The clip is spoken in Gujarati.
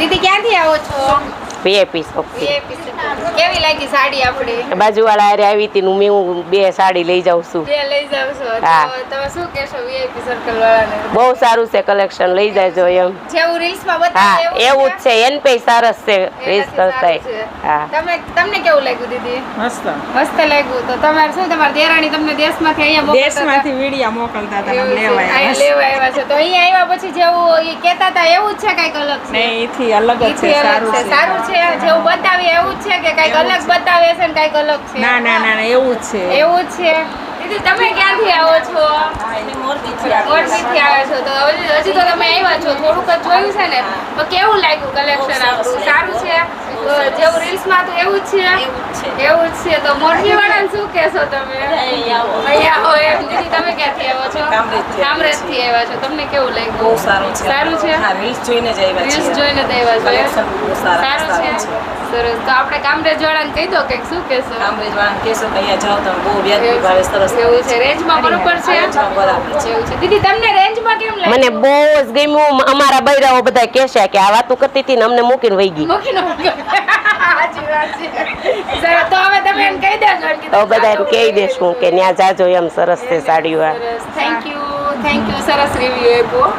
દીદી ક્યાંથી આવો છો? વીઆઈપી શોપથી. કેવી લાગી સાડી આપણી? બાજુવાળા હારે આવી હતી ને હું 2 સાડી લઈ જાઉં છું. બે લઈ જાવ છો હા. તો તમે શું કહેશો વીઆઈપી સર્કલ વાળાને? બહુ સારું છે કલેક્શન, લઈ જાજો એમ. જેવું રીલ્સમાં હા બતાવે એવું જ છે, એન પે સરસ છે રીસ એનાથી કરતા. સારું છે. હા તમને કેવું લાગ્યું દીદી? મસ્ત મસ્ત લાગ્યું. તો તમારે શું તમારી દેરાણી તમને દેશમાંથી અહીંયા મોકલતા હતા? દેશમાંથી વીડિયા મોકલતા હતા એવું મને છે. લેવા અહીંયા લેવા આવ્યા છે તો અહીંયા આવ્યા પછી જેવું ઈ કહેતા હતા એવું જ છે કાંઈક અલગ છે? ને એથી અલગ જ ઈથી છે. અલગ છે. સારું છે જેવું બતાવે એવું જ છે કે કાંઈક અલગ બતાવે છે ને કાંઈક અલગ છે? ના ના ના ના, એવું જ છે. એવું જ છે. દીદી તમે ક્યાંથી આવો છો? મોરબીથી આવ્યા છો. તો હજી તો તમે આવ્યા છો, થોડુંક જ જોયું છે ને, તો કેવું લાગ્યું કલેક્શન આપણું? સારું છે? તો જેવું રીલ્સમાં તો એવું જ છે? એવું જ છે. તો મોરબી વાળાને શું કહેશો તમે? અહીંયા આવો એમ. દીદી તમે ક્યાંથી આવો છો? કામરેજથી આવ્યા છો. તમને કેવું લાગ્યું? બહુ સારું છે. સારું છે? હા, રીલ્સ જોઈને જ આવ્યા રીલ્સ છીએ. જોઈને જ આવ્યા છો એમ? Collection બહુ સારું છે? સરસ. તો આપણે કામરેજ વાળાને કહી દો કંઈક, શું કહેશો? કામરેજ વાળાને કહેશો કે અહીંયા જાઓ તમે, બહુ વ્યાજબી ભાવે સરસ એવું છે. રેન્જમાં બરોબર છે? રેન્જમાં બરાબર છે. એવું છે. દીદી તમને રેન્જમાં કેમ લાગ્યું? મને બહુ જ ગમ્યું. અમારા બૈરાઓ બધા કહેશે કે આ વાતું કરતી હતી ને અમને મૂકીને વહી ગઈ. મૂકીને સાચી વાત છે. સરસ. તો હવે તમે એમ કહી દેજો કે તો બધા એમ કહી દેશું કે ત્યાં જાજો એમ, સરસ છે સાડીઓ. થેન્ક યુ સરસ રિવ્યુ આપ્યો.